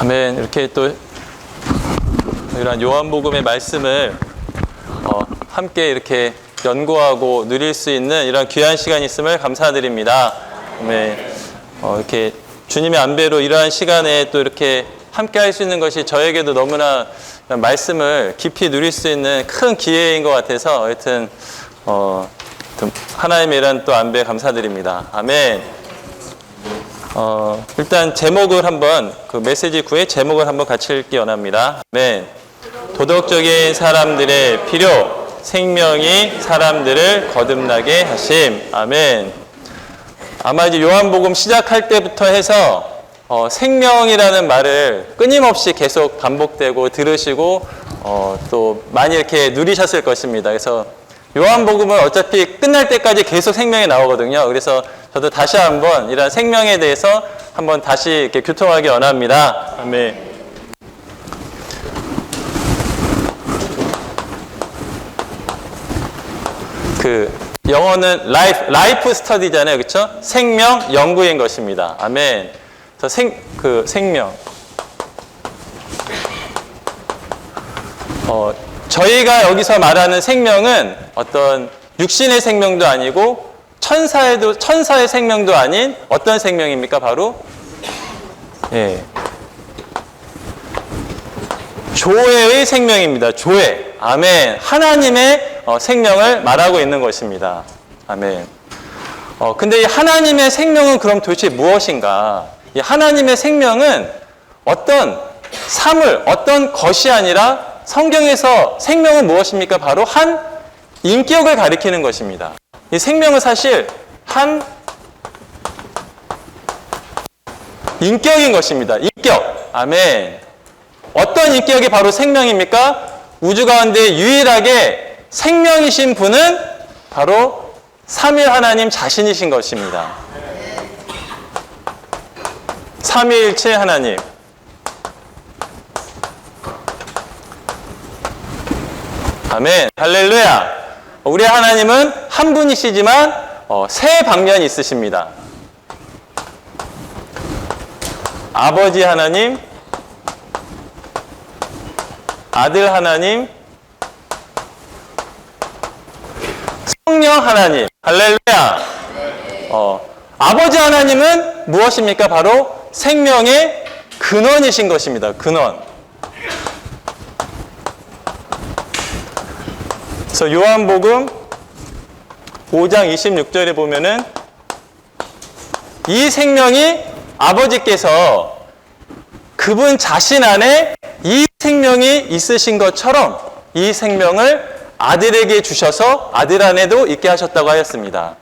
아멘. 이렇게 또 이런 요한복음의 말씀을 함께 이렇게 연구하고 누릴 수 있는 이런 귀한 시간이 있음을 감사드립니다. 아멘. 이렇게 주님의 안배로 이러한 시간에 또 이렇게 함께 할 수 있는 것이 저에게도 너무나 말씀을 깊이 누릴 수 있는 큰 기회인 것 같아서 하여튼 하나님의 이런 또 안배 감사드립니다. 아멘. 일단 제목을 한번 그 메시지 9의 제목을 한번 같이 읽기 원합니다. 아멘. 도덕적인 사람들의 필요, 생명이 사람들을 거듭나게 하심. 아멘. 아마 이제 요한복음 시작할 때부터 해서 생명이라는 말을 끊임없이 계속 반복되고 들으시고 또 많이 이렇게 누리셨을 것입니다. 그래서 요한복음은 어차피 끝날 때까지 계속 생명이 나오거든요. 그래서 저도 다시 한번 이런 생명에 대해서 한번 다시 이렇게 교통하기 원합니다. 아멘. 영어는 라이프 스터디잖아요. 그렇죠? 생명 연구인 것입니다. 아멘. 생명. 저희가 여기서 말하는 생명은 어떤 육신의 생명도 아니고 천사의 생명도 아닌 어떤 생명입니까? 바로 조회의 생명입니다. 조회. 아멘. 하나님의 생명을 말하고 있는 것입니다. 아멘. 근데 이 하나님의 생명은 그럼 도대체 무엇인가? 이 하나님의 생명은 어떤 사물, 어떤 것이 아니라 성경에서 생명은 무엇입니까? 바로 한 인격을 가리키는 것입니다. 이 생명은 사실 한 인격인 것입니다. 인격. 아멘. 어떤 인격이 바로 생명입니까? 우주 가운데 유일하게 생명이신 분은 바로 삼위일 하나님 자신이신 것입니다. 삼위일체 하나님. 아멘. 할렐루야. 우리 하나님은 한 분이시지만 세 방면이 있으십니다. 아버지 하나님, 아들 하나님, 성령 하나님. 할렐루야. 아버지 하나님은 무엇입니까? 바로 생명의 근원이신 것입니다. 근원. 그래서 요한복음 5장 26절에 보면은 이 생명이 아버지께서 그분 자신 안에 이 생명이 있으신 것처럼 이 생명을 아들에게 주셔서 아들 안에도 있게 하셨다고 하였습니다.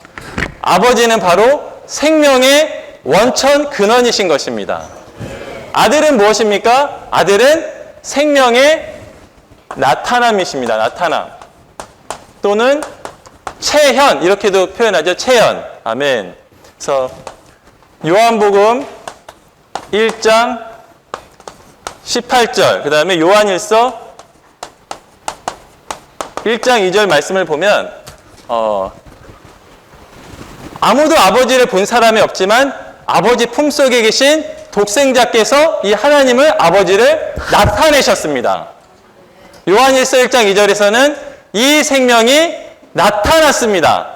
아버지는 바로 생명의 원천 근원이신 것입니다. 아들은 무엇입니까? 아들은 생명의 나타남이십니다. 나타남. 또는 체현, 이렇게도 표현하죠. 체현. 아멘. 그래서 요한복음 1장 18절, 그 다음에 요한일서 1장 2절 말씀을 보면 아무도 아버지를 본 사람이 없지만 아버지 품속에 계신 독생자께서 이 하나님을 아버지를 나타내셨습니다. 요한일서 1장 2절에서는 이 생명이 나타났습니다.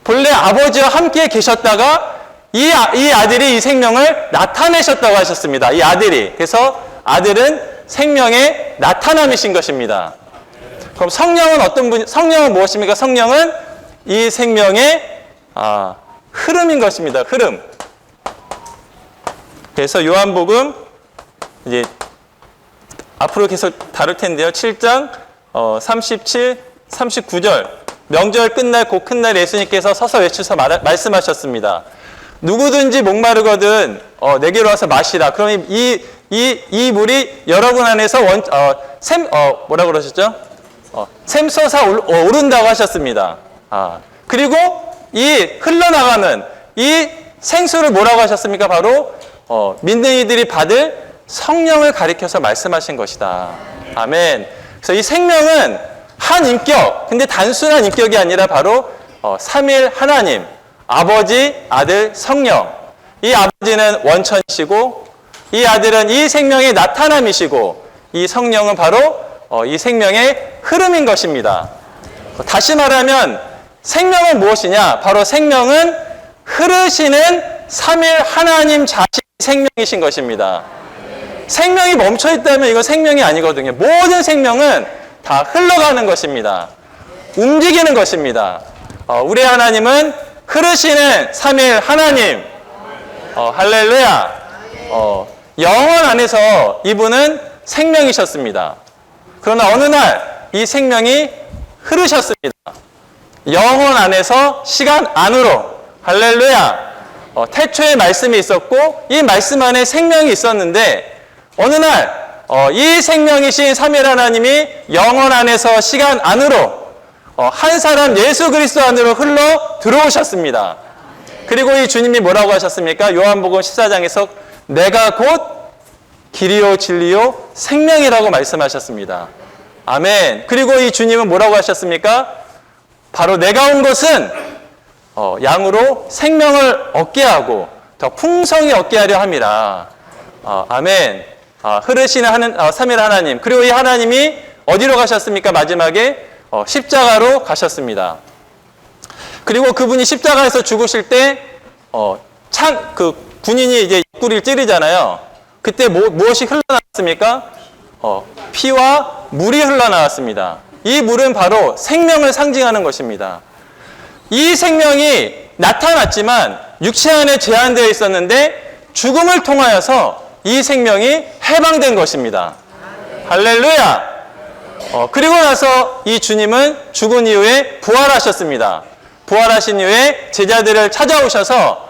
본래 아버지와 함께 계셨다가 이 아들이 이 생명을 나타내셨다고 하셨습니다. 이 아들이. 그래서 아들은 생명의 나타남이신 것입니다. 그럼 성령은 무엇입니까? 성령은 이 생명의 흐름인 것입니다. 흐름. 그래서 요한복음 이제 앞으로 계속 다룰 텐데요. 7장 37, 39절. 명절 끝날 곧 큰 날 예수님께서 서서 외치셔서 말씀하셨습니다. 누구든지 목마르거든 내게로 와서 마시라. 그럼 이 물이 여러분 안에서 뭐라 그러셨죠? 샘솟아 오른다고 하셨습니다. 그리고 이 흘러나가는 이 생수를 뭐라고 하셨습니까? 바로 믿는 이들이 받을 성령을 가리켜서 말씀하신 것이다. 아멘. 그래서 이 생명은 한 인격, 근데 단순한 인격이 아니라 바로 삼위일 하나님, 아버지, 아들, 성령. 이 아버지는 원천이시고 이 아들은 이 생명의 나타남이시고 이 성령은 바로 이 생명의 흐름인 것입니다. 다시 말하면 생명은 무엇이냐? 바로 생명은 흐르시는 삼일 하나님 자신이 생명이신 것입니다. 생명이 멈춰 있다면 이건 생명이 아니거든요. 모든 생명은 다 흘러가는 것입니다. 움직이는 것입니다. 우리 하나님은 흐르시는 삼일 하나님. 할렐루야. 영원 안에서 이분은 생명이셨습니다. 그러나 어느 날 이 생명이 흐르셨습니다. 영원 안에서 시간 안으로. 할렐루야. 태초에 말씀이 있었고 이 말씀 안에 생명이 있었는데 어느 날 이 생명이신 삼일 하나님이 영원 안에서 시간 안으로 한 사람 예수 그리스도 안으로 흘러 들어오셨습니다. 그리고 이 주님이 뭐라고 하셨습니까? 요한복음 14장에서 내가 곧 길이요 진리요 생명이라고 말씀하셨습니다. 아멘. 그리고 이 주님은 뭐라고 하셨습니까? 바로 내가 온 것은 양으로 생명을 얻게 하고 더 풍성히 얻게 하려 함이라. 아멘. 흐르시는 삼일 하나님. 그리고 이 하나님이 어디로 가셨습니까? 마지막에 십자가로 가셨습니다. 그리고 그분이 십자가에서 죽으실 때 군인이 이제 옆구리를 찌르잖아요. 그때 무엇이 흘러나왔습니까? 피와 물이 흘러나왔습니다. 이 물은 바로 생명을 상징하는 것입니다. 이 생명이 나타났지만 육체 안에 제한되어 있었는데 죽음을 통하여서 이 생명이 해방된 것입니다. 할렐루야. 그리고 나서 이 주님은 죽은 이후에 부활하셨습니다. 부활하신 이후에 제자들을 찾아오셔서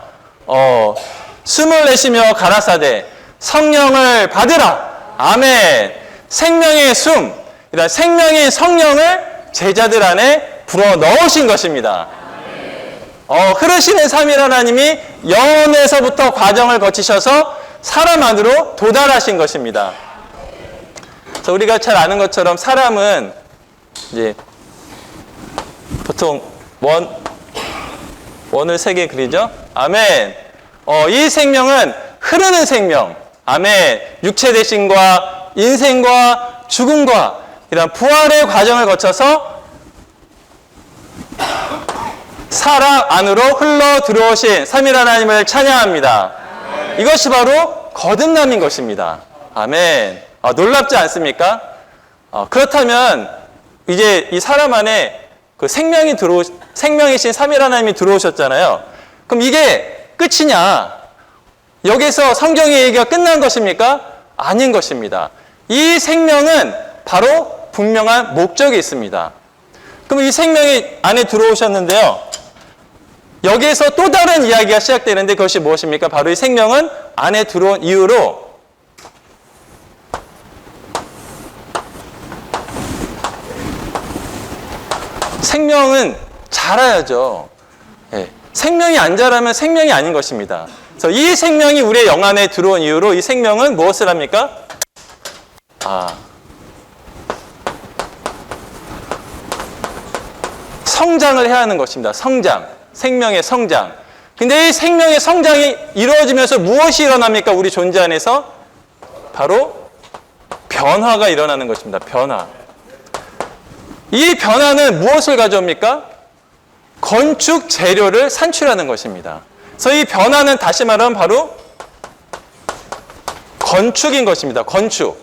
숨을 내쉬며 가라사대 성령을 받으라. 아멘. 생명의 숨, 이런 생명의 성령을 제자들 안에 불어 넣으신 것입니다. 흐르시는 삼일 하나님이 영원에서부터 과정을 거치셔서 사람 안으로 도달하신 것입니다. 그래서 우리가 잘 아는 것처럼 사람은 이제 보통 원을 3개 그리죠? 아멘. 이 생명은 흐르는 생명. 아멘. 육체 대신과 인생과 죽음과 이런 부활의 과정을 거쳐서 사람 안으로 흘러 들어오신 삼일 하나님을 찬양합니다. 이것이 바로 거듭남인 것입니다. 아멘. 놀랍지 않습니까? 그렇다면 이제 이 사람 안에 그 생명이신 삼일 하나님이 들어오셨잖아요. 그럼 이게 끝이냐? 여기서 성경의 얘기가 끝난 것입니까? 아닌 것입니다. 이 생명은 바로 분명한 목적이 있습니다. 그럼 이 생명이 안에 들어오셨는데요. 여기에서 또 다른 이야기가 시작되는데 그것이 무엇입니까? 바로 이 생명은 안에 들어온 이후로 생명은 자라야죠. 네. 생명이 안 자라면 생명이 아닌 것입니다. 그래서 이 생명이 우리의 영 안에 들어온 이후로 이 생명은 무엇을 합니까? 성장을 해야 하는 것입니다. 성장. 생명의 성장. 근데 이 생명의 성장이 이루어지면서 무엇이 일어납니까? 우리 존재 안에서? 바로 변화가 일어나는 것입니다. 변화. 이 변화는 무엇을 가져옵니까? 건축 재료를 산출하는 것입니다. 그래서 이 변화는 다시 말하면 바로 건축인 것입니다. 건축.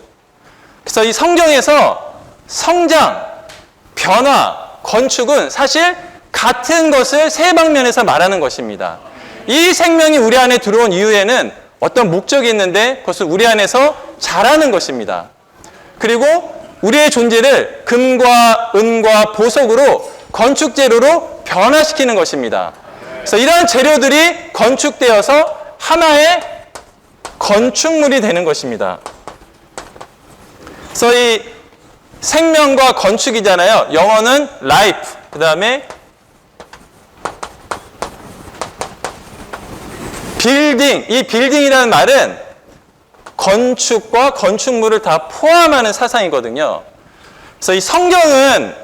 그래서 이 성경에서 성장, 변화, 건축은 사실 같은 것을 세 방면에서 말하는 것입니다. 이 생명이 우리 안에 들어온 이후에는 어떤 목적이 있는데 그것을 우리 안에서 자라는 것입니다. 그리고 우리의 존재를 금과 은과 보석으로 건축재료로 변화시키는 것입니다. 그래서 이러한 재료들이 건축되어서 하나의 건축물이 되는 것입니다. 그래서 이 생명과 건축이잖아요. 영어는 life, 그 다음에 빌딩. 이 빌딩이라는 말은 건축과 건축물을 다 포함하는 사상이거든요. 그래서 이 성경은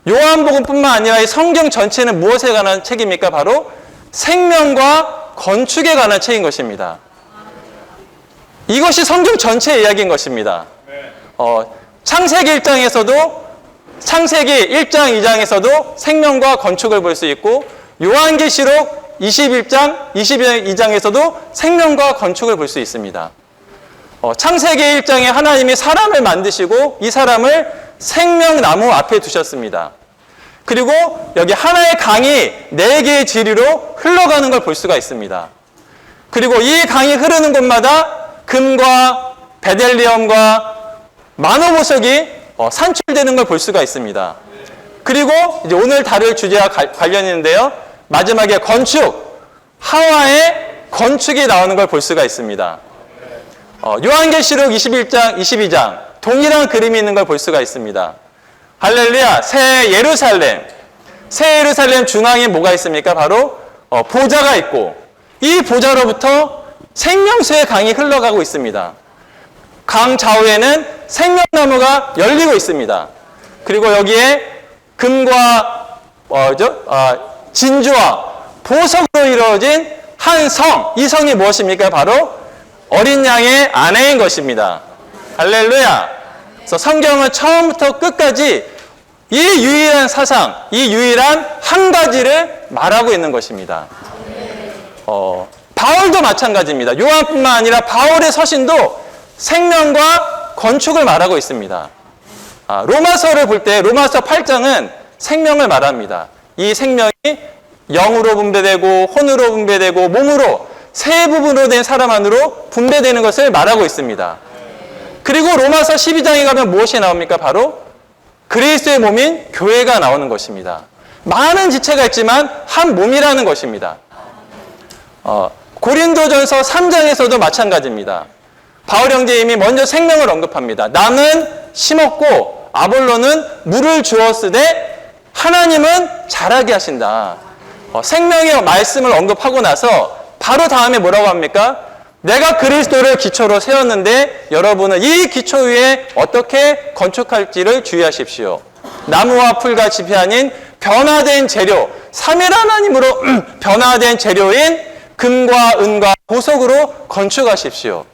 요한복음뿐만 아니라 이 성경 전체는 무엇에 관한 책입니까? 바로 생명과 건축에 관한 책인 것입니다. 그래서 이 생명과 건축이라는 말은 건축과 건축물을 다 포함하는 사상이거든요. 그래서 이 성경은 요한복음뿐만 아니라 이 성경 전체는 무엇에 관한 책입니까? 바로 생명과 건축에 관한 책입니다. 그래서 이 성경은 요한복음뿐만 아니라 이 성경 전체는 무엇에 관한 책입니까? 바로 생명과 건축에 관한 책인 것입니다. 이것이 성경 전체의 이야기인 것입니다. 창세기 1장에서도 창세기 1장, 2장에서도 생명과 건축을 볼 수 있고 요한계시록 21장, 22장에서도 생명과 건축을 볼 수 있습니다. 창세기 1장에 하나님이 사람을 만드시고 이 사람을 생명나무 앞에 두셨습니다. 그리고 여기 하나의 강이 4개의 지리로 흘러가는 걸 볼 수가 있습니다. 그리고 이 강이 흐르는 곳마다 금과 베델리엄과 만호보석이 산출되는 걸 볼 수가 있습니다. 그리고 이제 오늘 다룰 주제와 관련이 있는데요. 마지막에 건축, 하와의 건축이 나오는 걸 볼 수가 있습니다. 요한계시록 21장, 22장 동일한 그림이 있는 걸 볼 수가 있습니다. 할렐루야, 새 예루살렘 중앙에 뭐가 있습니까? 바로 보좌가 있고 이 보좌로부터 생명수의 강이 흘러가고 있습니다. 강 좌우에는 생명나무가 열리고 있습니다. 그리고 여기에 금과 진주와 보석으로 이루어진 한 성, 이 성이 무엇입니까? 바로 어린 양의 아내인 것입니다. 할렐루야. 그래서 성경은 처음부터 끝까지 이 유일한 사상, 이 유일한 한 가지를 말하고 있는 것입니다. 바울도 마찬가지입니다. 요한뿐만 아니라 바울의 서신도 생명과 건축을 말하고 있습니다. 로마서를 볼 때 로마서 8장은 생명을 말합니다. 이 생명이 영으로 분배되고 혼으로 분배되고 몸으로 세 부분으로 된 사람 안으로 분배되는 것을 말하고 있습니다. 그리고 로마서 12장에 가면 무엇이 나옵니까? 바로 그리스도의 몸인 교회가 나오는 것입니다. 많은 지체가 있지만 한 몸이라는 것입니다. 고린도전서 3장에서도 마찬가지입니다. 바울 형제 이미 먼저 생명을 언급합니다. 나는 심었고 아볼로는 물을 주었으되 하나님은 자라게 하신다. 생명의 말씀을 언급하고 나서 바로 다음에 뭐라고 합니까? 내가 그리스도를 기초로 세웠는데 여러분은 이 기초 위에 어떻게 건축할지를 주의하십시오. 나무와 풀같이 아닌 변화된 재료, 삼일 하나님으로 변화된 재료인 금과 은과 보석으로 건축하십시오.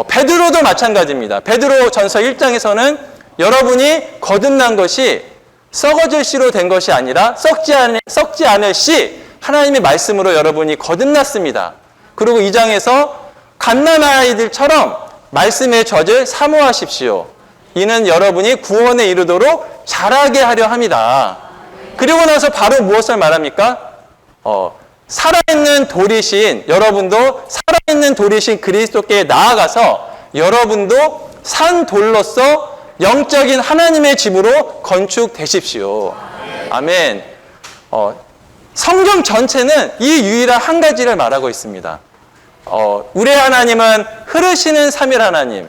베드로도 마찬가지입니다. 베드로 전서 1장에서는 여러분이 거듭난 것이 썩어질 씨로 된 것이 아니라 썩지 않을 씨, 하나님의 말씀으로 여러분이 거듭났습니다. 그리고 2장에서 갓난아이들처럼 말씀의 젖을 사모하십시오. 이는 여러분이 구원에 이르도록 자라게 하려 합니다. 그리고 나서 바로 무엇을 말합니까? 살아있는 돌이신 여러분도 살아있는 돌이신 그리스도께 나아가서 여러분도 산 돌로서 영적인 하나님의 집으로 건축되십시오. 아멘. 성경 전체는 이 유일한 한 가지를 말하고 있습니다. 우리의 하나님은 흐르시는 삼일 하나님,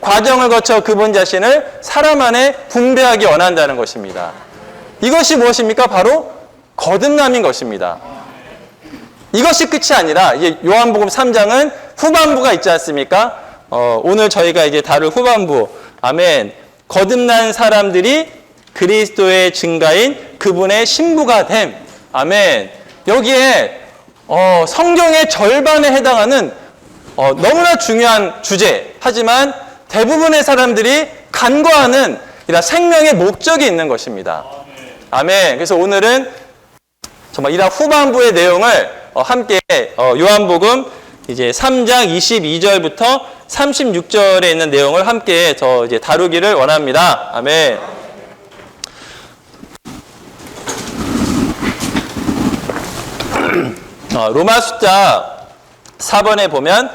과정을 거쳐 그분 자신을 사람 안에 분배하기 원한다는 것입니다. 이것이 무엇입니까? 바로 거듭남인 것입니다. 이것이 끝이 아니라 이제 요한복음 3장은 후반부가 있지 않습니까? 오늘 저희가 이제 다룰 후반부, 아멘. 거듭난 사람들이 그리스도의 증가인 그분의 신부가 됨. 아멘. 여기에 성경의 절반에 해당하는 너무나 중요한 주제. 하지만 대부분의 사람들이 간과하는 이런 생명의 목적이 있는 것입니다. 아멘. 그래서 오늘은 정말 이런 후반부의 내용을 함께 요한복음 이제 3장 22절부터 36절에 있는 내용을 함께 더 이제 다루기를 원합니다. 아멘. 로마 숫자 4번에 보면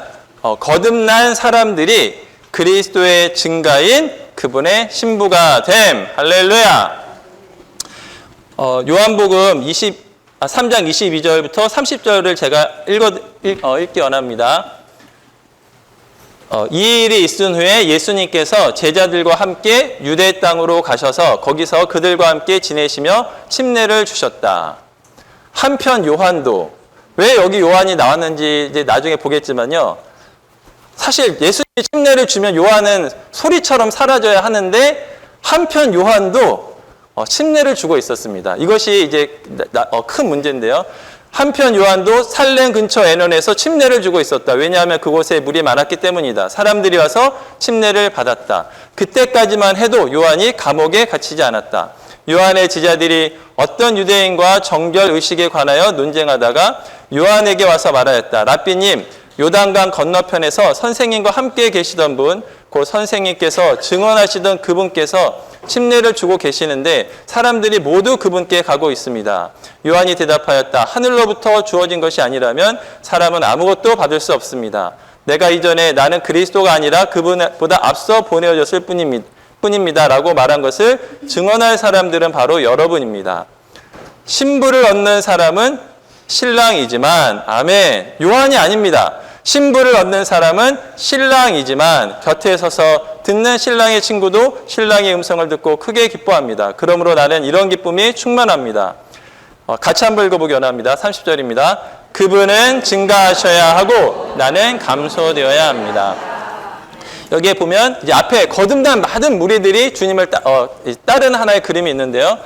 거듭난 사람들이 그리스도의 증가인 그분의 신부가 됨. 할렐루야. 요한복음 3장 22절부터 30절을 제가 읽기 원합니다. 이 일이 있은 후에 예수님께서 제자들과 함께 유대 땅으로 가셔서 거기서 그들과 함께 지내시며 침례를 주셨다. 한편 요한도, 왜 여기 요한이 나왔는지 이제 나중에 보겠지만요. 사실 예수님이 침례를 주면 요한은 소리처럼 사라져야 하는데 한편 요한도 침례를 주고 있었습니다. 이것이 이제 큰 문제인데요. 한편 요한도 살렘 근처 애넌에서 침례를 주고 있었다. 왜냐하면 그곳에 물이 많았기 때문이다. 사람들이 와서 침례를 받았다. 그때까지만 해도 요한이 감옥에 갇히지 않았다. 요한의 제자들이 어떤 유대인과 정결 의식에 관하여 논쟁하다가 요한에게 와서 말하였다. 랍비님, 요단강 건너편에서 선생님과 함께 계시던 분, 곧 선생님께서 증언하시던 그분께서 침례를 주고 계시는데 사람들이 모두 그분께 가고 있습니다. 요한이 대답하였다. 하늘로부터 주어진 것이 아니라면 사람은 아무것도 받을 수 없습니다. 내가 이전에 나는 그리스도가 아니라 그분보다 앞서 보내어졌을 뿐입니다. 라고 말한 것을 증언할 사람들은 바로 여러분입니다. 신부를 얻는 사람은 신랑이지만, 아멘, 요한이 아닙니다. 신부를 얻는 사람은 신랑이지만 곁에 서서 듣는 신랑의 친구도 신랑의 음성을 듣고 크게 기뻐합니다. 그러므로 나는 이런 기쁨이 충만합니다. 같이 한번 읽어보기 원합니다. 30절입니다. 그분은 증가하셔야 하고 나는 감소되어야 합니다. 여기에 보면 이제 앞에 거듭난 많은 무리들이 주님을 따르는 하나의 그림이 있는데요.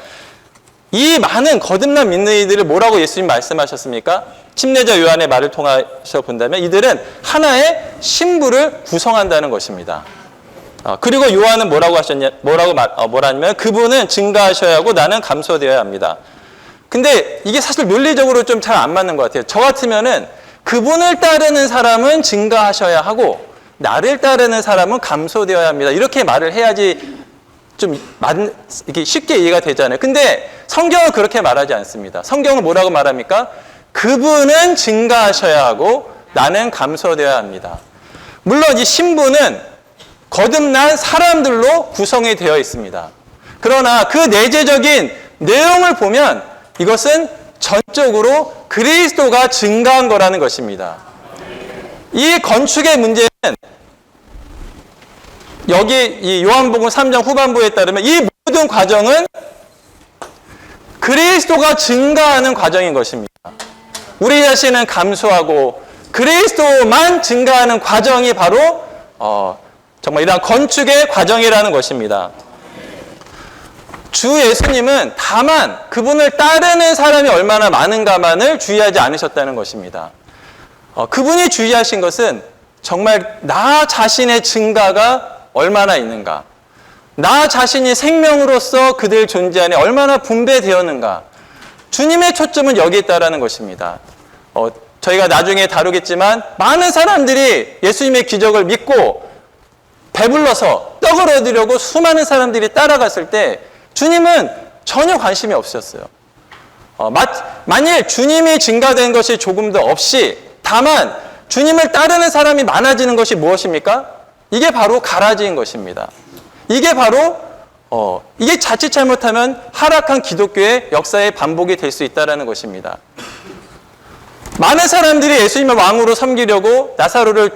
이 많은 거듭난 믿는 이들을 뭐라고 예수님 말씀하셨습니까? 침례자 요한의 말을 통해서 본다면 이들은 하나의 신부를 구성한다는 것입니다. 그리고 요한은 뭐라냐면 그분은 증가하셔야 하고 나는 감소되어야 합니다. 근데 이게 사실 논리적으로 좀 잘 안 맞는 것 같아요. 저 같으면은 그분을 따르는 사람은 증가하셔야 하고 나를 따르는 사람은 감소되어야 합니다. 이렇게 말을 해야지 좀 이게 쉽게 이해가 되잖아요. 근데 성경은 그렇게 말하지 않습니다. 성경은 뭐라고 말합니까? 그분은 증가하셔야 하고 나는 감소되어야 합니다. 물론 이 신부는 거듭난 사람들로 구성이 되어 있습니다. 그러나 그 내재적인 내용을 보면 이것은 전적으로 그리스도가 증가한 거라는 것입니다. 이 건축의 문제는 여기 이 요한복음 3장 후반부에 따르면 이 모든 과정은 그리스도가 증가하는 과정인 것입니다. 우리 자신은 감소하고 그리스도만 증가하는 과정이 바로 정말 이러한 건축의 과정이라는 것입니다. 주 예수님은 다만 그분을 따르는 사람이 얼마나 많은가만을 주의하지 않으셨다는 것입니다. 그분이 주의하신 것은 정말 나 자신의 증가가 얼마나 있는가, 나 자신이 생명으로서 그들 존재 안에 얼마나 분배되었는가, 주님의 초점은 여기에 있다는 것입니다. 저희가 나중에 다루겠지만 많은 사람들이 예수님의 기적을 믿고 배불러서 떡을 얻으려고 수많은 사람들이 따라갔을 때 주님은 전혀 관심이 없으셨어요. 만일 주님이 증가된 것이 조금도 없이 다만 주님을 따르는 사람이 많아지는 것이 무엇입니까? 이게 바로 가라지인 것입니다. 이게 바로 이게 자칫 잘못하면 하락한 기독교의 역사의 반복이 될 수 있다는 것입니다. 많은 사람들이 예수님을 왕으로 섬기려고 나사로를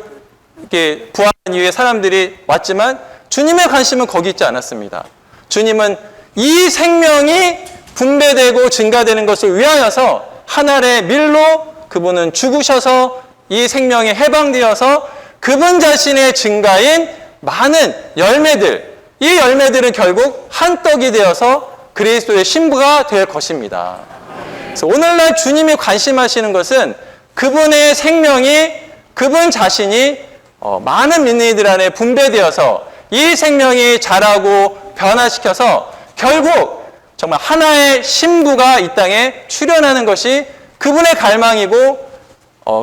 이렇게 부활한 이후에 사람들이 왔지만 주님의 관심은 거기 있지 않았습니다. 주님은 이 생명이 분배되고 증가되는 것을 위하여서 하늘의 밀로 그분은 죽으셔서 이 생명이 해방되어서 그분 자신의 증가인 많은 열매들, 이 열매들은 결국 한 떡이 되어서 그리스도의 신부가 될 것입니다. 그래서 오늘날 주님이 관심하시는 것은 그분의 생명이, 그분 자신이 많은 믿는 이들 안에 분배되어서 이 생명이 자라고 변화시켜서 결국 정말 하나의 신부가 이 땅에 출현하는 것이 그분의 갈망이고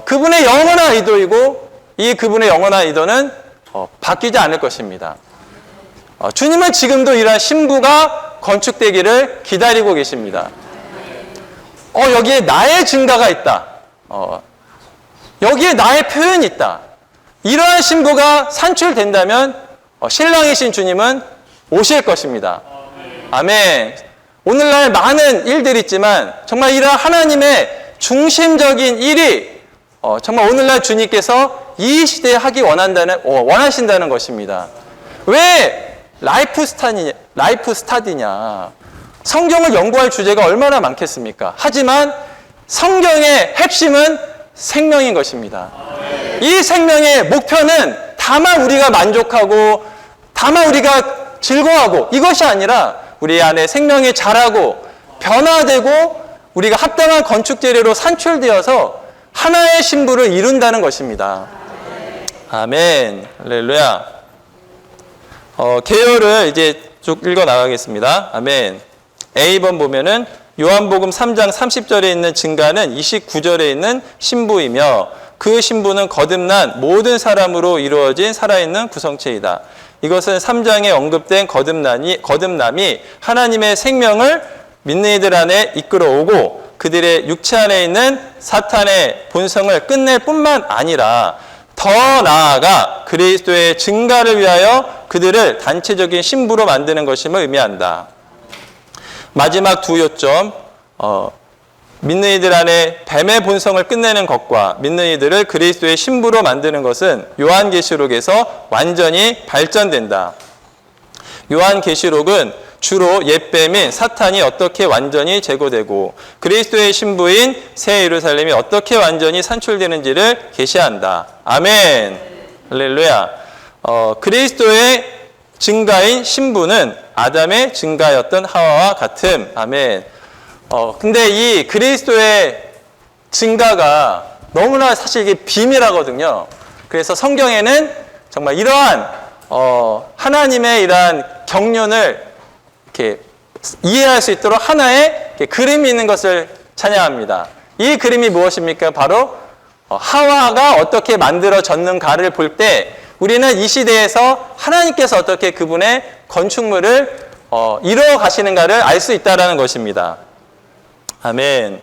그분의 영원한 의도이고 이 그분의 영원한 의도는 바뀌지 않을 것입니다. 주님은 지금도 이러한 신부가 건축되기를 기다리고 계십니다. 여기에 나의 증가가 있다. 여기에 나의 표현이 있다. 이러한 신부가 산출된다면 신랑이신 주님은 오실 것입니다. 아멘. 오늘날 많은 일들이 있지만 정말 이러한 하나님의 중심적인 일이 정말 오늘날 주님께서 이 시대에 하기 원하신다는 것입니다. 왜 라이프 스타디냐? 성경을 연구할 주제가 얼마나 많겠습니까? 하지만 성경의 핵심은 생명인 것입니다. 이 생명의 목표는 다만 우리가 만족하고 다만 우리가 즐거워하고 이것이 아니라 우리 안에 생명이 자라고 변화되고 우리가 합당한 건축 재료로 산출되어서 하나의 신부를 이룬다는 것입니다. 아멘. 할렐루야. 개요를 이제 쭉 읽어 나가겠습니다. 아멘. A번 보면은 요한복음 3장 30절에 있는 증가는 29절에 있는 신부이며 그 신부는 거듭난 모든 사람으로 이루어진 살아있는 구성체이다. 이것은 3장에 언급된 거듭남이 하나님의 생명을 믿는 이들 안에 이끌어오고 그들의 육체 안에 있는 사탄의 본성을 끝낼 뿐만 아니라 더 나아가 그리스도의 증가를 위하여 그들을 단체적인 신부로 만드는 것임을 의미한다. 마지막 두 요점, 믿는 이들 안에 뱀의 본성을 끝내는 것과 믿는 이들을 그리스도의 신부로 만드는 것은 요한계시록에서 완전히 발전된다. 요한계시록은 주로 옛뱀인 사탄이 어떻게 완전히 제거되고 그리스도의 신부인 새 예루살렘이 어떻게 완전히 산출되는지를 계시한다. 아멘. 할렐루야. 그리스도의 증가인 신부는 아담의 증가였던 하와와 같음. 아멘. 근데 이 그리스도의 증가가 너무나 사실 이게 비밀하거든요. 그래서 성경에는 정말 이러한 하나님의 이러한 경륜을 이렇게 이해할 수 있도록 하나의 그림이 있는 것을 찬양합니다. 이 그림이 무엇입니까? 바로 하와가 어떻게 만들어졌는가를 볼 때 우리는 이 시대에서 하나님께서 어떻게 그분의 건축물을 이루어 가시는가를 알 수 있다는 것입니다. 아멘.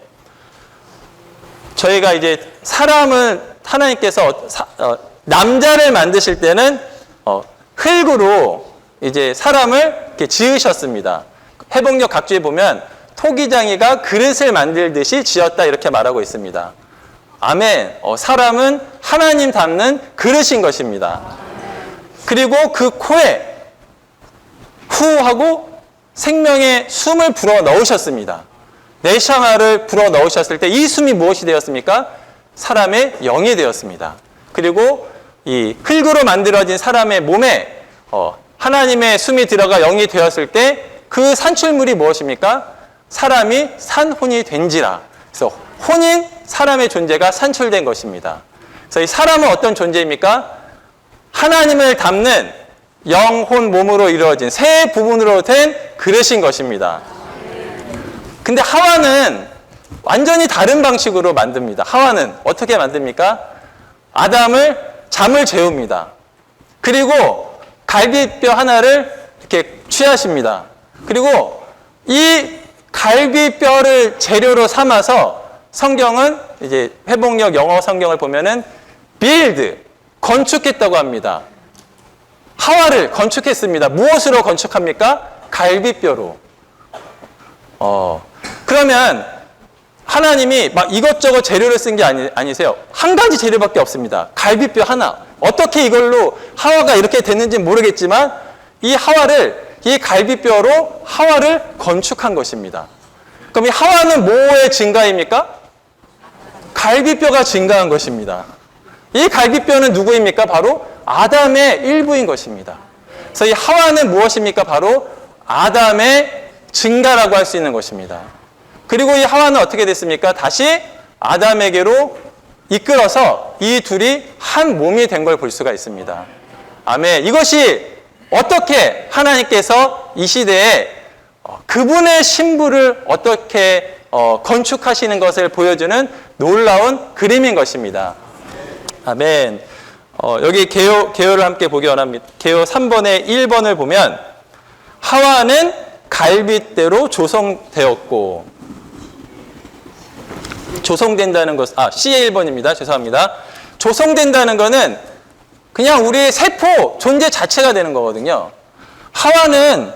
저희가 이제 사람을 하나님께서 남자를 만드실 때는 흙으로 이제 사람을 이렇게 지으셨습니다. 회복력 각주에 보면 토기장이가 그릇을 만들듯이 지었다 이렇게 말하고 있습니다. 아멘. 사람은 하나님 닮는 그릇인 것입니다. 그리고 그 코에 후 하고 생명의 숨을 불어 넣으셨습니다. 네샤마를 불어 넣으셨을 때 이 숨이 무엇이 되었습니까? 사람의 영이 되었습니다. 그리고 이 흙으로 만들어진 사람의 몸에 하나님의 숨이 들어가 영이 되었을 때 그 산출물이 무엇입니까? 사람이 산혼이 된지라. 그래서 혼인 사람의 존재가 산출된 것입니다. 그래서 이 사람은 어떤 존재입니까? 하나님을 담는 영혼 몸으로 이루어진 세 부분으로 된 그릇인 것입니다. 근데 하와는 완전히 다른 방식으로 만듭니다. 하와는 어떻게 만듭니까? 아담을 잠을 재웁니다. 그리고 갈비뼈 하나를 이렇게 취하십니다. 그리고 이 갈비뼈를 재료로 삼아서 성경은 이제 회복력 영어 성경을 보면은 build, 건축했다고 합니다. 하와를 건축했습니다. 무엇으로 건축합니까? 갈비뼈로. 그러면 하나님이 막 이것저것 재료를 쓴 게 아니세요. 한 가지 재료밖에 없습니다. 갈비뼈 하나. 어떻게 이걸로 하와가 이렇게 됐는지는 모르겠지만 이 갈비뼈로 하와를 건축한 것입니다. 그럼 이 하와는 뭐의 증가입니까? 갈비뼈가 증가한 것입니다. 이 갈비뼈는 누구입니까? 바로 아담의 일부인 것입니다. 그래서 이 하와는 무엇입니까? 바로 아담의 증가라고 할 수 있는 것입니다. 그리고 이 하와는 어떻게 됐습니까? 다시 아담에게로 이끌어서 이 둘이 한 몸이 된 걸 볼 수가 있습니다. 아멘. 이것이 어떻게 하나님께서 이 시대에 그분의 신부를 어떻게 건축하시는 것을 보여주는 놀라운 그림인 것입니다. 아멘. 여기 개요를 함께 보기 원합니다. 개요 3번의 1번을 보면 하와는 갈빗대로 조성되었고 조성된다는 것, C의 1번입니다. 죄송합니다. 조성된다는 것은 그냥 우리의 세포 존재 자체가 되는 거거든요. 하와는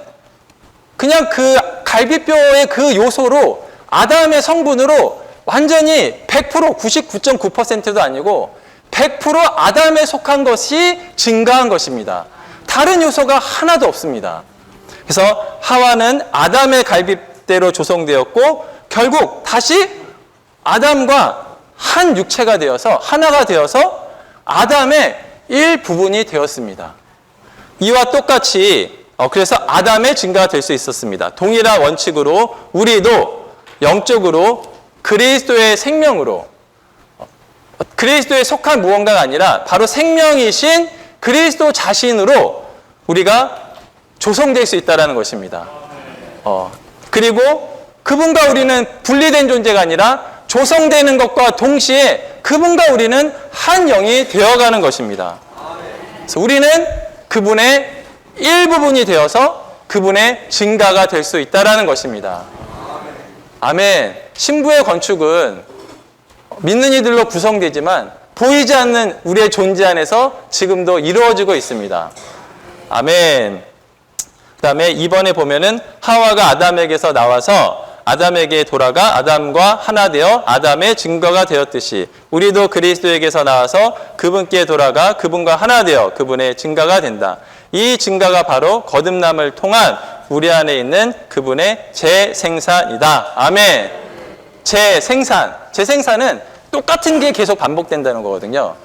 그냥 그 갈비뼈의 그 요소로 아담의 성분으로 완전히 100% 99.9%도 아니고 100% 아담에 속한 것이 증가한 것입니다. 다른 요소가 하나도 없습니다. 그래서 하와는 아담의 갈빗대로 조성되었고 결국 다시 아담과 한 육체가 되어서 하나가 되어서 아담의 일부분이 되었습니다. 이와 똑같이 그래서 아담의 증가가 될 수 있었습니다. 동일한 원칙으로 우리도 영적으로 그리스도의 생명으로 그리스도에 속한 무언가가 아니라 바로 생명이신 그리스도 자신으로 우리가 조성될 수 있다는 것입니다. 그리고 그분과 우리는 분리된 존재가 아니라 조성되는 것과 동시에 그분과 우리는 한 영이 되어가는 것입니다. 그래서 우리는 그분의 일부분이 되어서 그분의 증가가 될 수 있다는 것입니다. 아멘. 신부의 건축은 믿는 이들로 구성되지만 보이지 않는 우리의 존재 안에서 지금도 이루어지고 있습니다. 아멘. 그 다음에 2번에 보면은 하와가 아담에게서 나와서 아담에게 돌아가 아담과 하나 되어 아담의 증거가 되었듯이 우리도 그리스도에게서 나와서 그분께 돌아가 그분과 하나 되어 그분의 증거가 된다. 이 증거가 바로 거듭남을 통한 우리 안에 있는 그분의 재생산이다. 아멘. 재생산은 똑같은 게 계속 반복된다는 거거든요.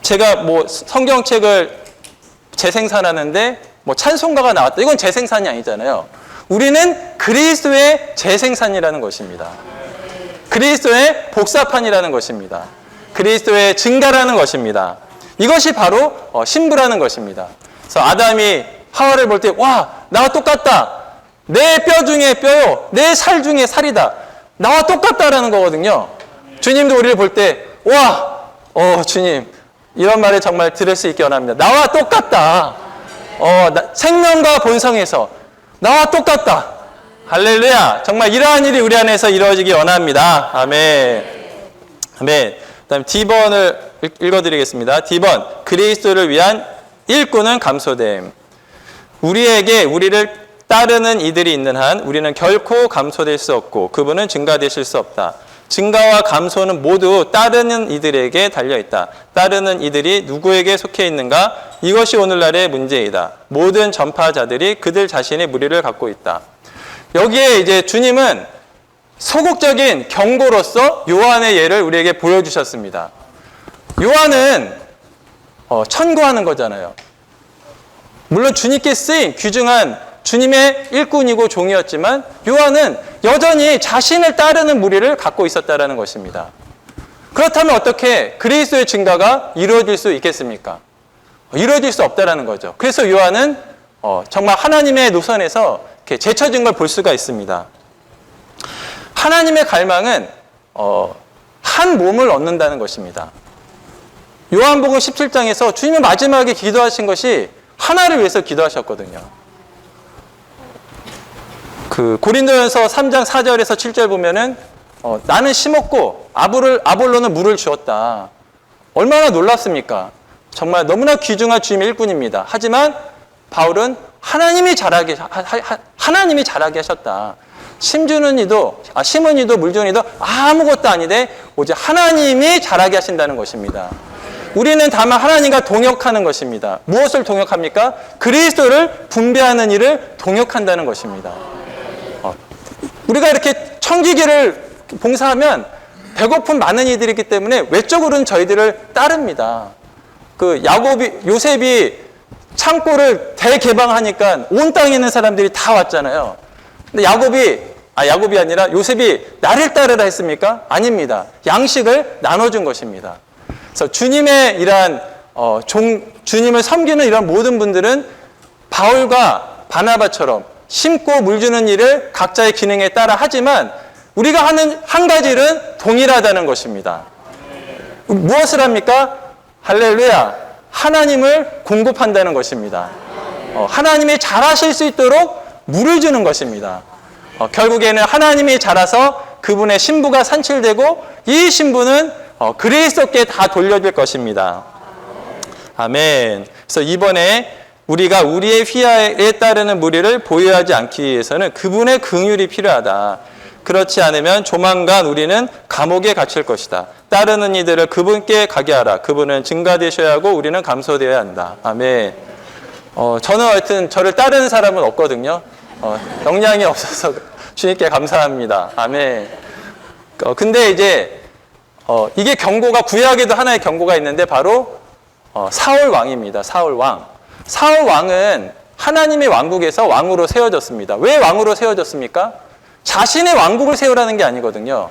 제가 뭐 성경책을 재생산하는데 뭐 찬송가가 나왔다. 이건 재생산이 아니잖아요. 우리는 그리스도의 재생산이라는 것입니다. 그리스도의 복사판이라는 것입니다. 그리스도의 증가라는 것입니다. 이것이 바로 신부라는 것입니다. 그래서 아담이 하와를 볼 때 와, 나와 똑같다. 내 뼈 중에 뼈요. 내 살 중에 살이다. 나와 똑같다라는 거거든요. 주님도 우리를 볼 때 와, 주님 이런 말을 정말 들을 수 있게 원합니다. 나와 똑같다. 생명과 본성에서 나와 똑같다. 할렐루야. 정말 이러한 일이 우리 안에서 이루어지기 원합니다. 아멘. 아멘. 그다음 D번을 읽어드리겠습니다. D번, 그리스도를 위한 일꾼은 감소됨. 우리를 따르는 이들이 있는 한 우리는 결코 감소될 수 없고 그분은 증가되실 수 없다. 증가와 감소는 모두 따르는 이들에게 달려있다. 따르는 이들이 누구에게 속해 있는가? 이것이 오늘날의 문제이다. 모든 전파자들이 그들 자신의 무리를 갖고 있다. 여기에 이제 주님은 소극적인 경고로서 요한의 예를 우리에게 보여주셨습니다. 요한은 천구하는 거잖아요. 물론 주님께 쓰인 귀중한 주님의 일꾼이고 종이었지만 요한은 여전히 자신을 따르는 무리를 갖고 있었다는 것입니다. 그렇다면 어떻게 그리스도의 증가가 이루어질 수 있겠습니까? 이루어질 수 없다는 거죠. 그래서 요한은 정말 하나님의 노선에서 이렇게 제쳐진 걸 볼 수가 있습니다. 하나님의 갈망은 한 몸을 얻는다는 것입니다. 요한복음 17장에서 주님은 마지막에 기도하신 것이 하나를 위해서 기도하셨거든요. 그 고린도전서 3장 4절에서 7절 보면은 나는 심었고 아볼로는 물을 주었다. 얼마나 놀랍습니까? 정말 너무나 귀중한 주님의 일꾼입니다. 하지만 바울은 하나님이 자라게 하셨다. 심은 이도 물 주는 이도 아무것도 아니되 오직 하나님이 자라게 하신다는 것입니다. 우리는 다만 하나님과 동역하는 것입니다. 무엇을 동역합니까? 그리스도를 분배하는 일을 동역한다는 것입니다. 우리가 이렇게 청지기를 봉사하면 배고픈 많은 이들이 있기 때문에 외적으로는 저희들을 따릅니다. 요셉이 창고를 대개방하니까 온 땅에 있는 사람들이 다 왔잖아요. 근데 야곱이 아니라 요셉이 나를 따르라 했습니까? 아닙니다. 양식을 나눠준 것입니다. 그래서 주님의 이러한 주님을 섬기는 이런 모든 분들은 바울과 바나바처럼 심고 물 주는 일을 각자의 기능에 따라 하지만 우리가 하는 한 가지 일은 동일하다는 것입니다. 무엇을 합니까? 할렐루야. 하나님을 공급한다는 것입니다. 하나님이 잘하실 수 있도록 물을 주는 것입니다. 결국에는 하나님이 자라서 그분의 신부가 산출되고 이 신부는 그리스도께 다 돌려질 것입니다. 아멘. 그래서 이번에 우리가 우리의 휘하에 따르는 무리를 보유하지 않기 위해서는 그분의 긍휼이 필요하다. 그렇지 않으면 조만간 우리는 감옥에 갇힐 것이다. 따르는 이들을 그분께 가게 하라. 그분은 증가되셔야 하고 우리는 감소되어야 한다. 아멘. 저는 하여튼 저를 따르는 사람은 없거든요. 역량이 없어서 주님께 감사합니다. 아멘. 근데 이제 이게 경고가 구약에도 하나의 경고가 있는데 바로 사울 왕입니다. 사울 왕. 사울 왕은 하나님의 왕국에서 왕으로 세워졌습니다. 왜 왕으로 세워졌습니까? 자신의 왕국을 세우라는 게 아니거든요.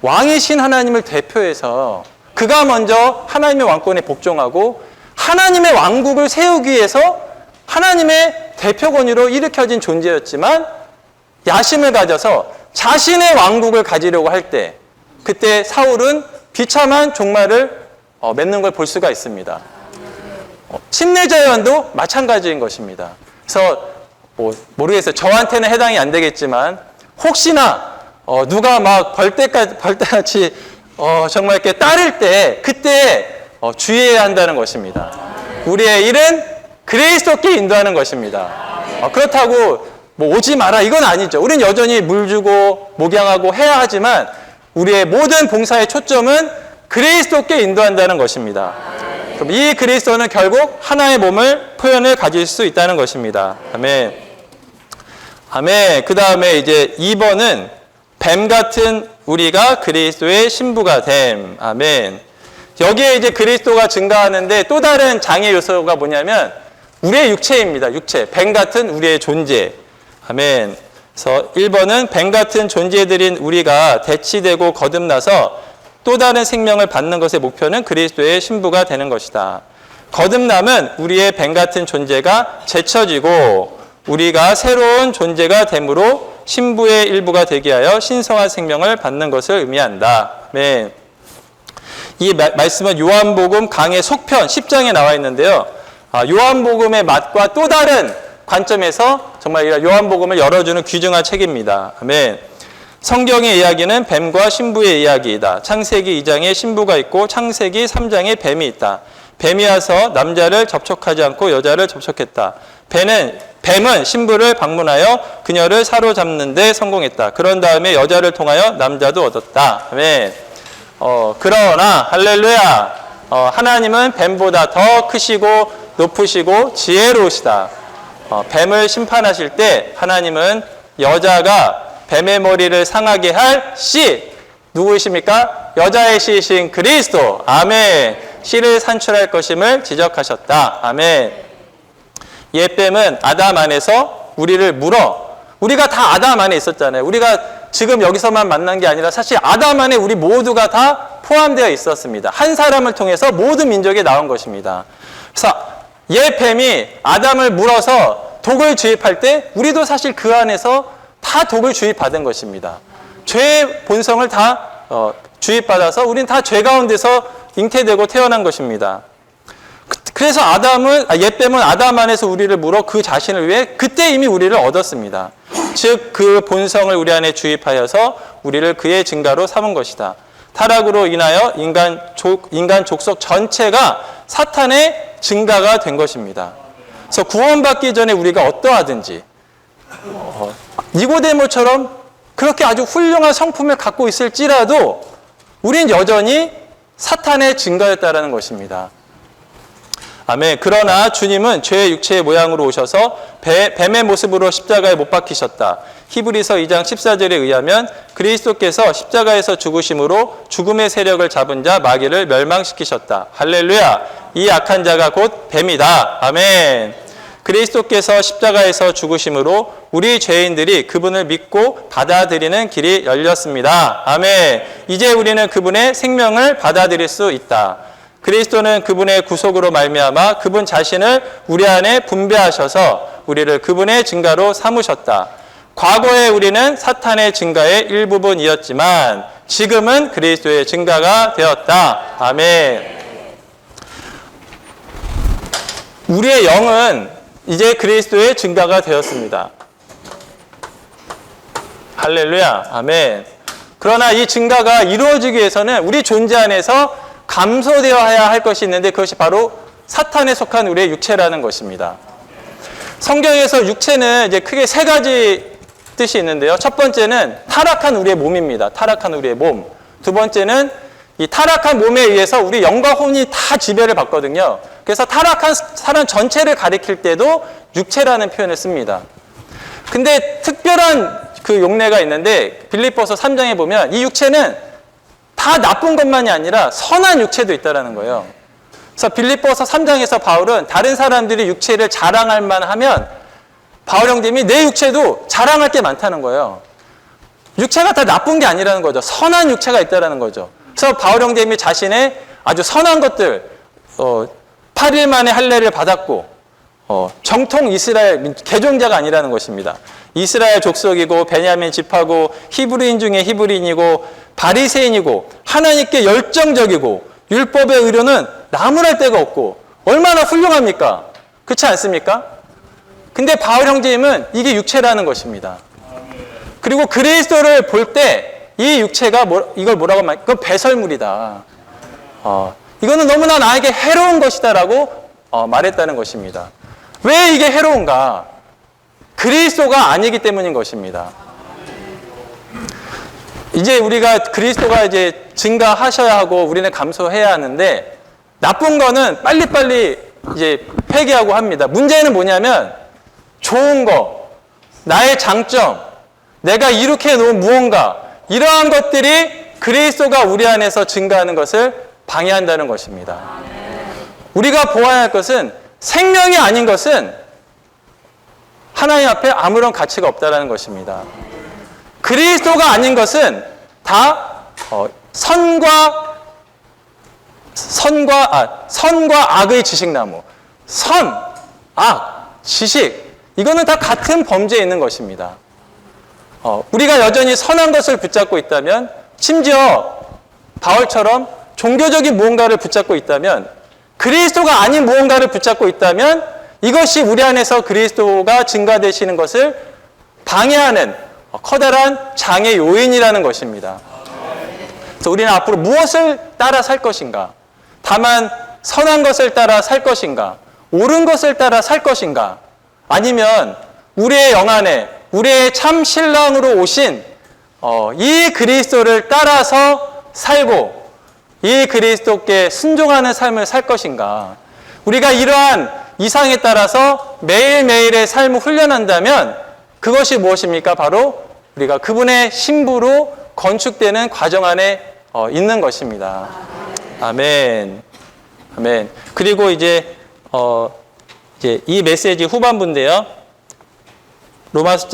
왕이신 하나님을 대표해서 그가 먼저 하나님의 왕권에 복종하고 하나님의 왕국을 세우기 위해서 하나님의 대표 권위로 일으켜진 존재였지만 야심을 가져서 자신의 왕국을 가지려고 할 때 그때 사울은 비참한 종말을 맺는 걸 볼 수가 있습니다. 침례자 요한도 마찬가지인 것입니다. 그래서 모르겠어요. 저한테는 해당이 안 되겠지만 혹시나 누가 막 벌떼같이 정말 이렇게 따를 때 그때 주의해야 한다는 것입니다. 우리의 일은 그리스도께 인도하는 것입니다. 그렇다고 뭐 오지 마라 이건 아니죠. 우린 여전히 물 주고 목양하고 해야 하지만 우리의 모든 봉사의 초점은 그리스도께 인도한다는 것입니다. 그럼 이 그리스도는 결국 하나의 몸을 표현을 가질 수 있다는 것입니다. 아멘. 아멘. 그 다음에 이제 2번은 뱀 같은 우리가 그리스도의 신부가 됨. 아멘. 여기에 이제 그리스도가 증가하는데 또 다른 장애 요소가 뭐냐면 우리의 육체입니다. 육체. 뱀 같은 우리의 존재. 아멘. 그래서 1번은 뱀 같은 존재들인 우리가 대치되고 거듭나서 또 다른 생명을 받는 것의 목표는 그리스도의 신부가 되는 것이다. 거듭남은 우리의 뱀 같은 존재가 제쳐지고 우리가 새로운 존재가 되므로 신부의 일부가 되게 하여 신성한 생명을 받는 것을 의미한다. 아멘. 이 말씀은 요한복음 강의 속편 10장에 나와 있는데요. 요한복음의 맛과 또 다른 관점에서 정말 요한복음을 열어주는 귀중한 책입니다. 아멘. 성경의 이야기는 뱀과 신부의 이야기이다. 창세기 2장에 신부가 있고 창세기 3장에 뱀이 있다. 뱀이 와서 남자를 접촉하지 않고 여자를 접촉했다. 뱀은 신부를 방문하여 그녀를 사로잡는 데 성공했다. 그런 다음에 여자를 통하여 남자도 얻었다. 아멘. 그러나 할렐루야. 하나님은 뱀보다 더 크시고 높으시고 지혜로우시다. 뱀을 심판하실 때 하나님은 여자가 뱀의 머리를 상하게 할 씨 누구이십니까? 여자의 씨이신 그리스도. 아멘. 씨를 산출할 것임을 지적하셨다. 아멘. 옛뱀은 아담 안에서 우리를 물어. 우리가 다 아담 안에 있었잖아요. 우리가 지금 여기서만 만난 게 아니라 사실 아담 안에 우리 모두가 다 포함되어 있었습니다. 한 사람을 통해서 모든 민족이 나온 것입니다. 그래서 옛뱀이 아담을 물어서 독을 주입할 때 우리도 사실 그 안에서 다 독을 주입받은 것입니다. 죄의 본성을 다 주입받아서 우리는 다 죄 가운데서 잉태되고 태어난 것입니다. 그래서 옛뱀은 아담 안에서 우리를 물어 그 자신을 위해 그때 이미 우리를 얻었습니다. 즉 그 본성을 우리 안에 주입하여서 우리를 그의 증가로 삼은 것이다. 타락으로 인하여 인간 족속 전체가 사탄의 증가가 된 것입니다. 그래서 구원받기 전에 우리가 어떠하든지 니고데모처럼 그렇게 아주 훌륭한 성품을 갖고 있을지라도 우린 여전히 사탄의 증거였다라는 것입니다. 아멘. 그러나 주님은 죄의 육체의 모양으로 오셔서 뱀의 모습으로 십자가에 못 박히셨다. 히브리서 2장 14절에 의하면 그리스도께서 십자가에서 죽으심으로 죽음의 세력을 잡은 자 마귀를 멸망시키셨다. 할렐루야. 이 악한 자가 곧 뱀이다. 아멘. 그리스도께서 십자가에서 죽으심으로 우리 죄인들이 그분을 믿고 받아들이는 길이 열렸습니다. 아멘. 이제 우리는 그분의 생명을 받아들일 수 있다. 그리스도는 그분의 구속으로 말미암아 그분 자신을 우리 안에 분배하셔서 우리를 그분의 증가로 삼으셨다. 과거에 우리는 사탄의 증가의 일부분이었지만 지금은 그리스도의 증가가 되었다. 아멘. 우리의 영은 이제 그리스도의 증가가 되었습니다. 할렐루야. 아멘. 그러나 이 증가가 이루어지기 위해서는 우리 존재 안에서 감소되어야 할 것이 있는데 그것이 바로 사탄에 속한 우리의 육체라는 것입니다. 성경에서 육체는 이제 크게 세 가지 뜻이 있는데요. 첫 번째는 타락한 우리의 몸입니다. 타락한 우리의 몸. 두 번째는 이 타락한 몸에 의해서 우리 영과 혼이 다 지배를 받거든요. 그래서 타락한 사람 전체를 가리킬 때도 육체라는 표현을 씁니다. 근데 특별한 그 용례가 있는데 빌립보서 3장에 보면 이 육체는 다 나쁜 것만이 아니라 선한 육체도 있다는 거예요. 그래서 빌립보서 3장에서 바울은 다른 사람들이 육체를 자랑할 만하면 바울 형님이 내 육체도 자랑할 게 많다는 거예요. 육체가 다 나쁜 게 아니라는 거죠. 선한 육체가 있다는 거죠. 그래서 바울 형제님이 자신의 아주 선한 것들 8일 만에 할례를 받았고 정통 이스라엘 개종자가 아니라는 것입니다. 이스라엘 족속이고 베냐민 집하고 히브리인 중에 히브리인이고 바리새인이고 하나님께 열정적이고 율법의 의료는 나무랄 데가 없고 얼마나 훌륭합니까? 그렇지 않습니까? 근데 바울 형제님은 이게 육체라는 것입니다. 그리고 그리스도를 볼 때 이 육체가 이걸 뭐라고 말해요? 그건 배설물이다. 이거는 너무나 나에게 해로운 것이다라고 말했다는 것입니다. 왜 이게 해로운가? 그리스도가 아니기 때문인 것입니다. 이제 우리가 그리스도가 이제 증가하셔야 하고 우리는 감소해야 하는데 나쁜 거는 빨리빨리 이제 회개하고 합니다. 문제는 뭐냐면 좋은 거, 나의 장점, 내가 이룩해 놓은 무언가 이러한 것들이 그리스도가 우리 안에서 증가하는 것을 방해한다는 것입니다. 우리가 보아야 할 것은 생명이 아닌 것은 하나님 앞에 아무런 가치가 없다는 것입니다. 그리스도가 아닌 것은 다 선과 악의 지식나무. 선, 악, 지식. 이거는 다 같은 범죄에 있는 것입니다. 우리가 여전히 선한 것을 붙잡고 있다면, 심지어 바울처럼 종교적인 무언가를 붙잡고 있다면, 그리스도가 아닌 무언가를 붙잡고 있다면 이것이 우리 안에서 그리스도가 증가되시는 것을 방해하는 커다란 장애 요인이라는 것입니다. 그래서 우리는 앞으로 무엇을 따라 살 것인가? 다만 선한 것을 따라 살 것인가? 옳은 것을 따라 살 것인가? 아니면 우리의 영 안에 우리의 참 신랑으로 오신 이 그리스도를 따라서 살고 이 그리스도께 순종하는 삶을 살 것인가? 우리가 이러한 이상에 따라서 매일매일의 삶을 훈련한다면 그것이 무엇입니까? 바로 우리가 그분의 신부로 건축되는 과정 안에 있는 것입니다. 아멘. 아멘. 그리고 이제 이 메시지 후반부인데요. 로마서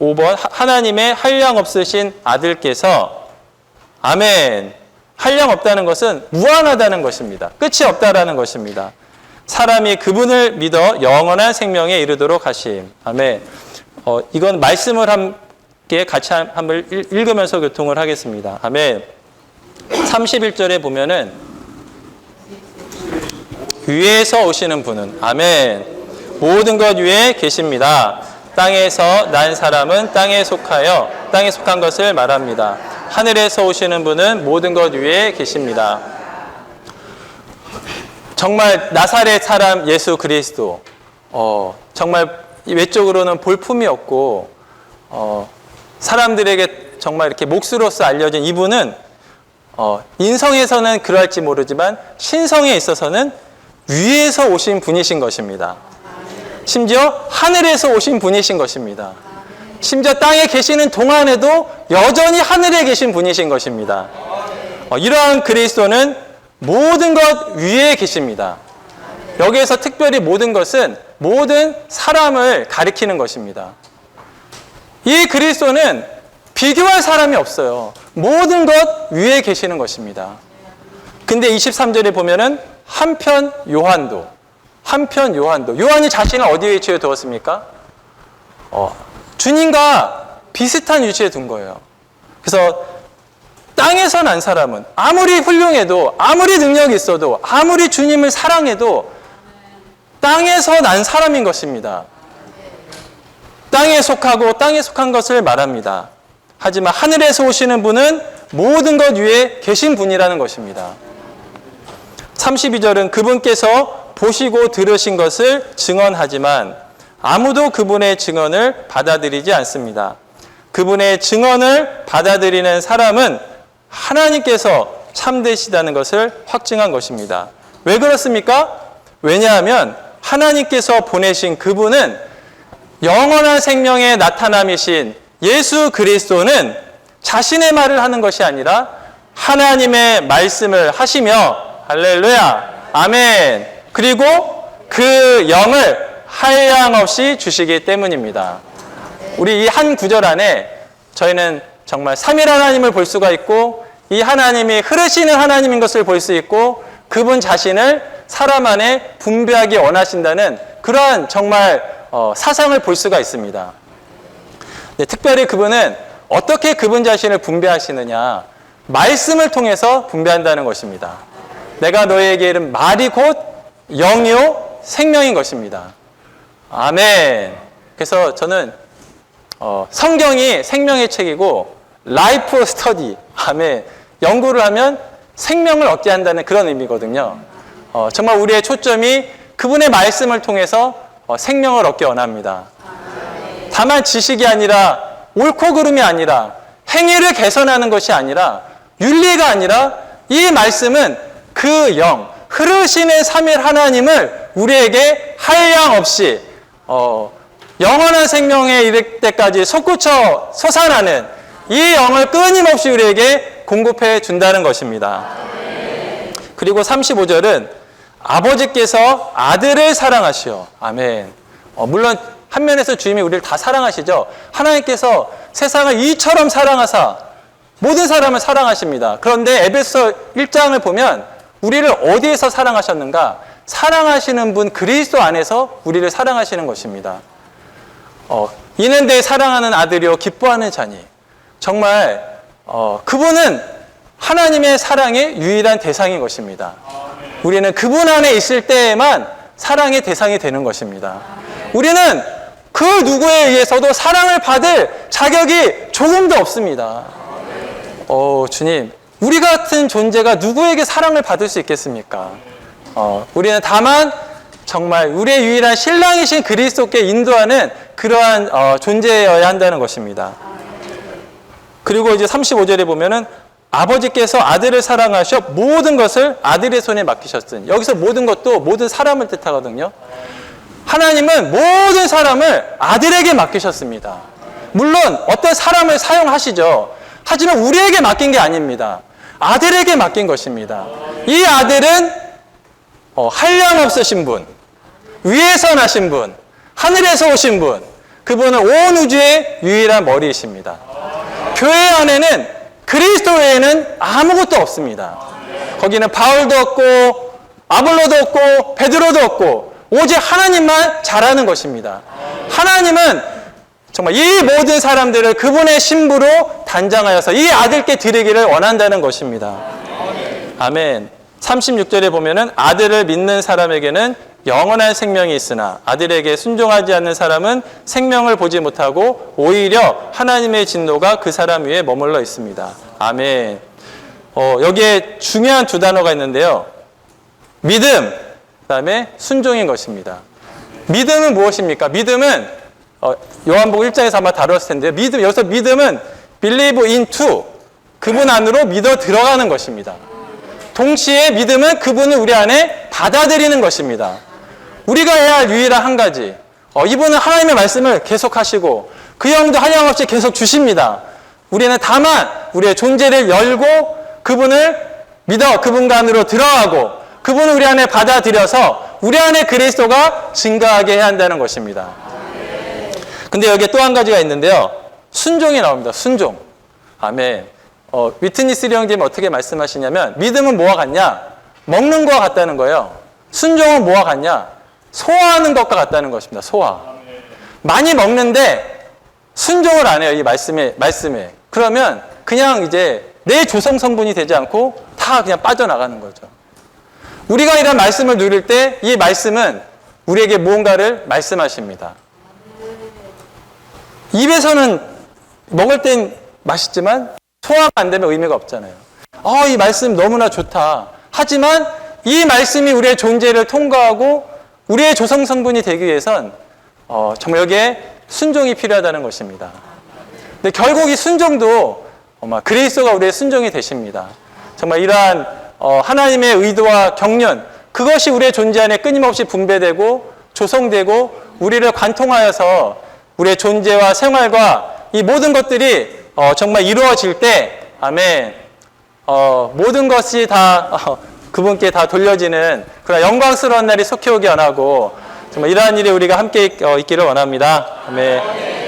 5번 하나님의 한량 없으신 아들께서 아멘. 한량 없다는 것은 무한하다는 것입니다. 끝이 없다라는 것입니다. 사람이 그분을 믿어 영원한 생명에 이르도록 하심. 아멘. 이건 말씀을 함께 같이 한번 읽으면서 교통을 하겠습니다. 아멘. 31절에 보면은 위에서 오시는 분은 아멘. 모든 것 위에 계십니다. 땅에서 난 사람은 땅에 속한 것을 말합니다. 하늘에서 오시는 분은 모든 것 위에 계십니다. 정말 나사렛 사람 예수 그리스도 정말 외적으로는 볼품이 없고 사람들에게 정말 이렇게 몫으로서 알려진 이분은 인성에서는 그러할지 모르지만 신성에 있어서는 위에서 오신 분이신 것입니다. 심지어 하늘에서 오신 분이신 것입니다. 심지어 땅에 계시는 동안에도 여전히 하늘에 계신 분이신 것입니다. 이러한 그리스도는 모든 것 위에 계십니다. 여기에서 특별히 모든 것은 모든 사람을 가리키는 것입니다. 이 그리스도는 비교할 사람이 없어요. 모든 것 위에 계시는 것입니다. 근데 23절에 보면은 한편 요한이 자신을 어디에 위치해 두었습니까? 주님과 비슷한 위치에 둔 거예요. 그래서 땅에서 난 사람은 아무리 훌륭해도 아무리 능력이 있어도 아무리 주님을 사랑해도 땅에서 난 사람인 것입니다. 땅에 속하고 땅에 속한 것을 말합니다. 하지만 하늘에서 오시는 분은 모든 것 위에 계신 분이라는 것입니다. 32절은 그분께서 보시고 들으신 것을 증언하지만 아무도 그분의 증언을 받아들이지 않습니다. 그분의 증언을 받아들이는 사람은 하나님께서 참되시다는 것을 확증한 것입니다. 왜 그렇습니까? 왜냐하면 하나님께서 보내신 그분은 영원한 생명의 나타남이신 예수 그리스도는 자신의 말을 하는 것이 아니라 하나님의 말씀을 하시며 할렐루야, 아멘. 그리고 그 영을 한량없이 주시기 때문입니다. 우리 이 한 구절 안에 저희는 정말 삼일 하나님을 볼 수가 있고 이 하나님이 흐르시는 하나님인 것을 볼 수 있고 그분 자신을 사람 안에 분배하기 원하신다는 그러한 정말 사상을 볼 수가 있습니다. 네, 특별히 그분은 어떻게 그분 자신을 분배하시느냐? 말씀을 통해서 분배한다는 것입니다. 내가 너희에게 이른 말이 곧 영이요 생명인 것입니다. 아멘. 그래서 저는 성경이 생명의 책이고 라이프 스터디, 아멘. 연구를 하면 생명을 얻게 한다는 그런 의미거든요. 정말 우리의 초점이 그분의 말씀을 통해서 생명을 얻기 원합니다. 다만 지식이 아니라 옳고 그름이 아니라 행위를 개선하는 것이 아니라 윤리가 아니라 이 말씀은 그 영, 흐르시는 삼일 하나님을 우리에게 한량 없이 영원한 생명에 이를 때까지 솟구쳐 솟아나는 이 영을 끊임없이 우리에게 공급해 준다는 것입니다. 그리고 35절은 아버지께서 아들을 사랑하시오. 아멘. 물론 한 면에서 주님이 우리를 다 사랑하시죠. 하나님께서 세상을 이처럼 사랑하사 모든 사람을 사랑하십니다. 그런데 에베소 1장을 보면 우리를 어디에서 사랑하셨는가? 사랑하시는 분 그리스도 안에서 우리를 사랑하시는 것입니다. 이는 내 사랑하는 아들이요 기뻐하는 자니. 정말 그분은 하나님의 사랑의 유일한 대상인 것입니다. 우리는 그분 안에 있을 때에만 사랑의 대상이 되는 것입니다. 우리는 그 누구에 의해서도 사랑을 받을 자격이 조금도 없습니다. 주님, 우리 같은 존재가 누구에게 사랑을 받을 수 있겠습니까? 우리는 다만 정말 우리의 유일한 신랑이신 그리스도께 인도하는 그러한 존재여야 한다는 것입니다. 그리고 이제 35절에 보면은 아버지께서 아들을 사랑하셔 모든 것을 아들의 손에 맡기셨으니, 여기서 모든 것도 모든 사람을 뜻하거든요. 하나님은 모든 사람을 아들에게 맡기셨습니다. 물론 어떤 사람을 사용하시죠. 하지만 우리에게 맡긴 게 아닙니다. 아들에게 맡긴 것입니다. 이 아들은 한량없으신 분, 위에서 나신 분, 하늘에서 오신 분, 그분은 온 우주의 유일한 머리이십니다. 교회 안에는 그리스도 외에는 아무것도 없습니다. 거기는 바울도 없고 아볼로도 없고 베드로도 없고 오직 하나님만 잘하는 것입니다. 하나님은 정말 이 모든 사람들을 그분의 신부로 단장하여서 이 아들께 드리기를 원한다는 것입니다. 아멘. 36절에 보면은 아들을 믿는 사람에게는 영원한 생명이 있으나 아들에게 순종하지 않는 사람은 생명을 보지 못하고 오히려 하나님의 진노가 그 사람 위에 머물러 있습니다. 아멘. 여기에 중요한 두 단어가 있는데요. 믿음, 그 다음에 순종인 것입니다. 믿음은 무엇입니까? 믿음은 요한복음 1장에서 아마 다뤘을 텐데요. 여기서 믿음은 believe into, 그분 안으로 믿어 들어가는 것입니다. 동시에 믿음은 그분을 우리 안에 받아들이는 것입니다. 우리가 해야 할 유일한 한 가지, 이분은 하나님의 말씀을 계속하시고 그 영도 한량없이 계속 주십니다. 우리는 다만 우리의 존재를 열고 그분을 믿어 그분과 안으로 들어가고 그분을 우리 안에 받아들여서 우리 안에 그리스도가 증가하게 해야 한다는 것입니다. 근데 여기에 또 한 가지가 있는데요. 순종이 나옵니다. 순종. 아멘. 위트니스 형제님 어떻게 말씀하시냐면 믿음은 뭐와 같냐? 먹는 것과 같다는 거예요. 순종은 뭐와 같냐? 소화하는 것과 같다는 것입니다. 소화. 많이 먹는데 순종을 안 해요. 이 말씀에. 그러면 그냥 이제 내 조성 성분이 되지 않고 다 그냥 빠져나가는 거죠. 우리가 이런 말씀을 누릴 때 이 말씀은 우리에게 무언가를 말씀하십니다. 입에서는 먹을 땐 맛있지만 소화가 안 되면 의미가 없잖아요. 이 말씀 너무나 좋다. 하지만 이 말씀이 우리의 존재를 통과하고 우리의 조성 성분이 되기 위해선 정말 여기에 순종이 필요하다는 것입니다. 근데 결국 이 순종도 그리스도가 우리의 순종이 되십니다. 정말 이러한 하나님의 의도와 경륜, 그것이 우리의 존재 안에 끊임없이 분배되고 조성되고 우리를 관통하여서 우리의 존재와 생활과 이 모든 것들이 정말 이루어질 때, 아멘, 모든 것이 다 그분께 다 돌려지는 그런 영광스러운 날이 속히 오기 원하고 정말 이러한 일에 우리가 함께 있기를 원합니다. 아멘.